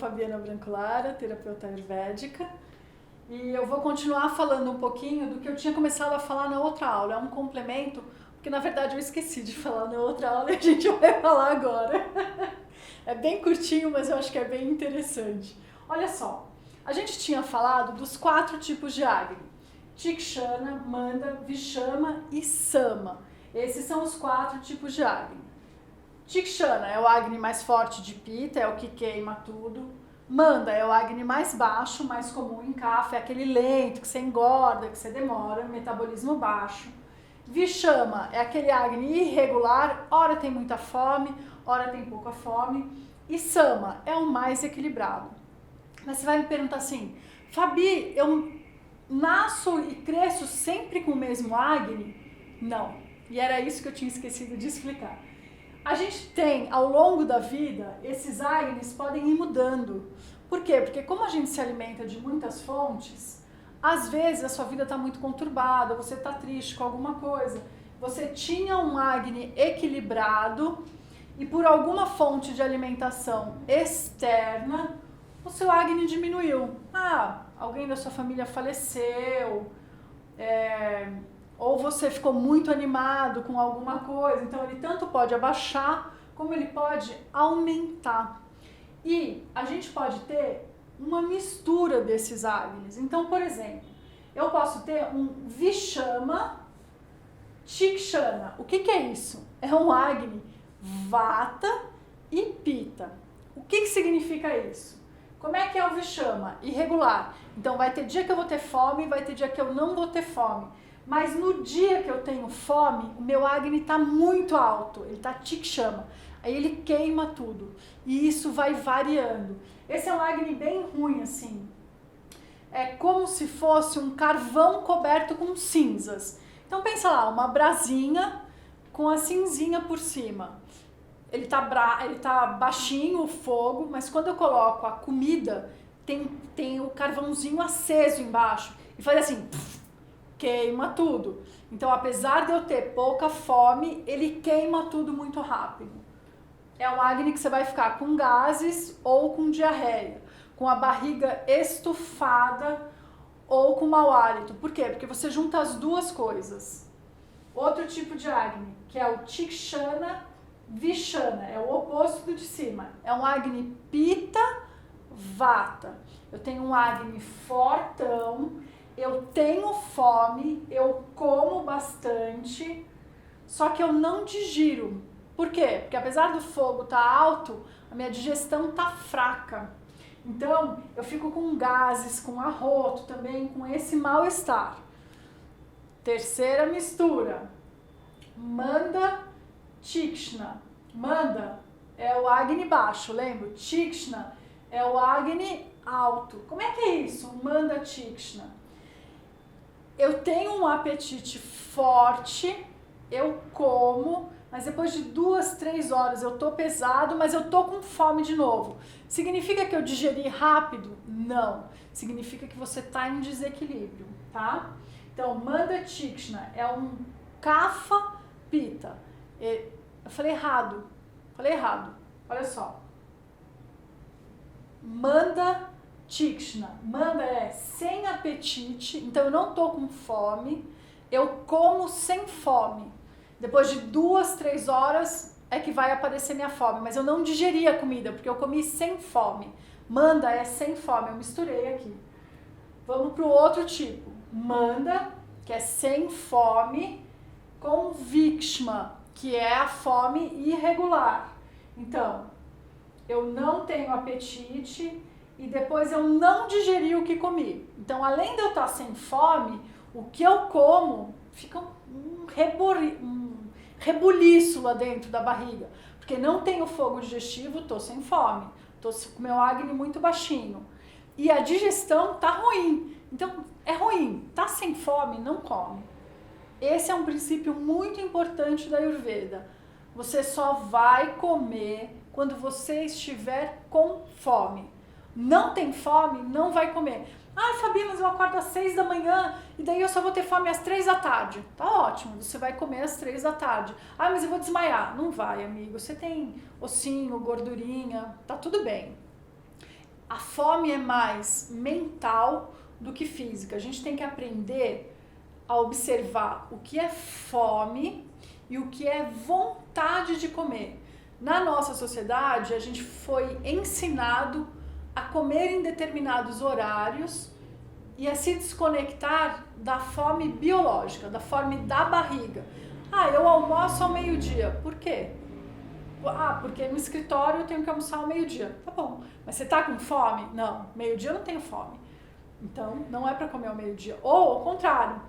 Fabiana Brancolara, terapeuta ayurvédica, e eu vou continuar falando um pouquinho do que eu tinha começado a falar na outra aula. É um complemento, porque na verdade eu esqueci de falar na outra aula e a gente vai falar agora. É bem curtinho, mas eu acho que é bem interessante. Olha só, a gente tinha falado dos 4 tipos de Agni: Tikshana, Manda, Vishama e Sama. Esses são os 4 tipos de Agni. Tikshana é o Agni mais forte de Pitta, é o que queima tudo. Manda é o Agni mais baixo, mais comum em Kapha, é aquele lento, que você engorda, que você demora, metabolismo baixo. Vishama é aquele Agni irregular, ora tem muita fome, ora tem pouca fome. E Sama é o mais equilibrado. Mas você vai me perguntar assim, Fabi, eu nasço e cresço sempre com o mesmo Agni? Não. E era isso que eu tinha esquecido de explicar. A gente tem, ao longo da vida, esses Agnis podem ir mudando. Por quê? Porque como a gente se alimenta de muitas fontes, às vezes a sua vida está muito conturbada, você está triste com alguma coisa, você tinha um Agni equilibrado e por alguma fonte de alimentação externa, o seu Agni diminuiu. Alguém da sua família faleceu, ou você ficou muito animado com alguma coisa, então ele tanto pode abaixar, como ele pode aumentar. E a gente pode ter uma mistura desses Agnis. Então, por exemplo, eu posso ter um Vishama Tikshana. O que é isso? É um Agni Vata e Pitta. O que significa isso? Como é que é o Vishama? Irregular. Então vai ter dia que eu vou ter fome, vai ter dia que eu não vou ter fome. Mas no dia que eu tenho fome, o meu Agni está muito alto, ele está Tikshama. Aí ele queima tudo. E isso vai variando. Esse é um Agni bem ruim, assim. É como se fosse um carvão coberto com cinzas. Então pensa lá, uma brasinha com a cinzinha por cima. Ele tá baixinho o fogo, mas quando eu coloco a comida, tem o carvãozinho aceso embaixo. E faz assim, queima tudo. Então, apesar de eu ter pouca fome, ele queima tudo muito rápido. É um Agni que você vai ficar com gases ou com diarreia, com a barriga estufada ou com mau hálito. Por quê? Porque você junta as duas coisas. Outro tipo de Agni, que é o Tikshana Vishana, é o oposto do de cima. É um Agni Pitta Vata. Eu tenho um Agni fortão, eu tenho fome, eu como bastante, só que eu não digiro. Por quê? Porque apesar do fogo estar alto, a minha digestão está fraca. Então, eu fico com gases, com arroto também, com esse mal-estar. Terceira mistura. Manda Tikshana. Manda é o Agni baixo, lembra? Tikshana é o Agni alto. Como é que é isso? Manda Tikshana. Eu tenho um apetite forte, eu como, mas depois de 2, 3 horas eu tô pesado, mas eu tô com fome de novo. Significa que eu digeri rápido? Não. Significa que você tá em desequilíbrio, tá? Então, Manda Tikshana é um Kapha Pitta. Eu falei errado. Olha só. Manda Tikshana. Manda é sem apetite, então eu não tô com fome, eu como sem fome. Depois de 2, 3 horas é que vai aparecer minha fome, mas eu não digeri a comida, porque eu comi sem fome. Manda é sem fome, eu misturei aqui. Vamos pro outro tipo. Manda, que é sem fome, com Vikshma, que é a fome irregular. Então, eu não tenho apetite e depois eu não digeri o que comi. Então, além de eu estar sem fome, o que eu como fica um rebuliço lá dentro da barriga. Porque não tenho fogo digestivo, estou sem fome. Estou com meu Agni muito baixinho. E a digestão tá ruim. Então, é ruim. Tá sem fome, não come. Esse é um princípio muito importante da Ayurveda. Você só vai comer quando você estiver com fome. Não tem fome, não vai comer. Ai, Fabi, mas eu acordo às 6 da manhã e daí eu só vou ter fome às 3 da tarde. Tá ótimo, você vai comer às 3 da tarde. Ah, mas eu vou desmaiar. Não vai, amigo. Você tem ossinho, gordurinha, tá tudo bem. a fome é mais mental do que física. A gente tem que aprender a observar o que é fome e o que é vontade de comer. Na nossa sociedade, a gente foi ensinado a comer em determinados horários e a se desconectar da fome biológica, da fome da barriga. Ah, eu almoço ao meio-dia. Por quê? Ah, porque no escritório eu tenho que almoçar ao meio-dia. Tá bom, mas você tá com fome? Não, meio-dia eu não tenho fome. Então, não é para comer ao meio-dia. Ou, ao contrário.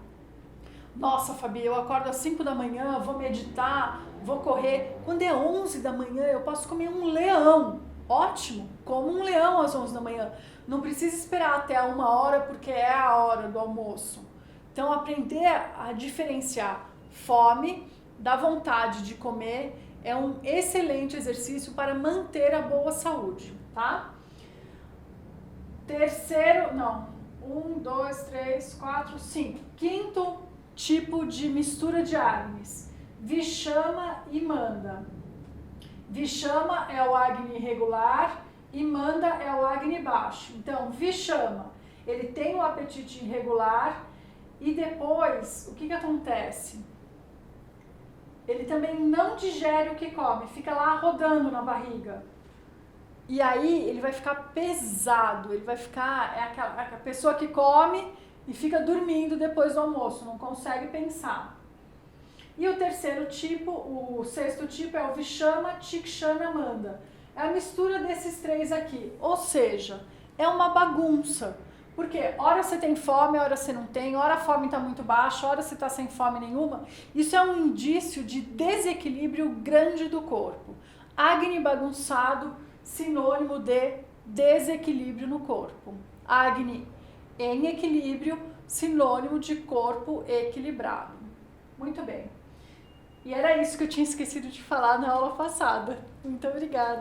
Nossa, Fabi, eu acordo às 5 da manhã, vou meditar, vou correr. Quando é 11 da manhã, eu posso comer um leão. Ótimo, como um leão às 11 da manhã. Não precisa esperar até a 1 hora, porque é a hora do almoço. Então, aprender a diferenciar fome da vontade de comer é um excelente exercício para manter a boa saúde, tá? Terceiro, não, 1, 2, 3, 4, 5. Quinto tipo de mistura de Agnis, Vishama e Manda. Vishama é o Agni irregular e Manda é o Agni baixo. Então, Vishama, ele tem o apetite irregular e depois, o que acontece? Ele também não digere o que come, fica lá rodando na barriga. E aí ele vai ficar pesado, ele vai ficar, é a pessoa que come e fica dormindo depois do almoço, não consegue pensar. E o terceiro tipo, o sexto tipo é o Vishama, Tikshana, Manda. É a mistura desses três aqui, ou seja, é uma bagunça. Porque hora você tem fome, hora você não tem, hora a fome está muito baixa, hora você está sem fome nenhuma. Isso é um indício de desequilíbrio grande do corpo. Agni bagunçado, sinônimo de desequilíbrio no corpo. Agni em equilíbrio, sinônimo de corpo equilibrado. Muito bem. E era isso que eu tinha esquecido de falar na aula passada. Muito obrigada.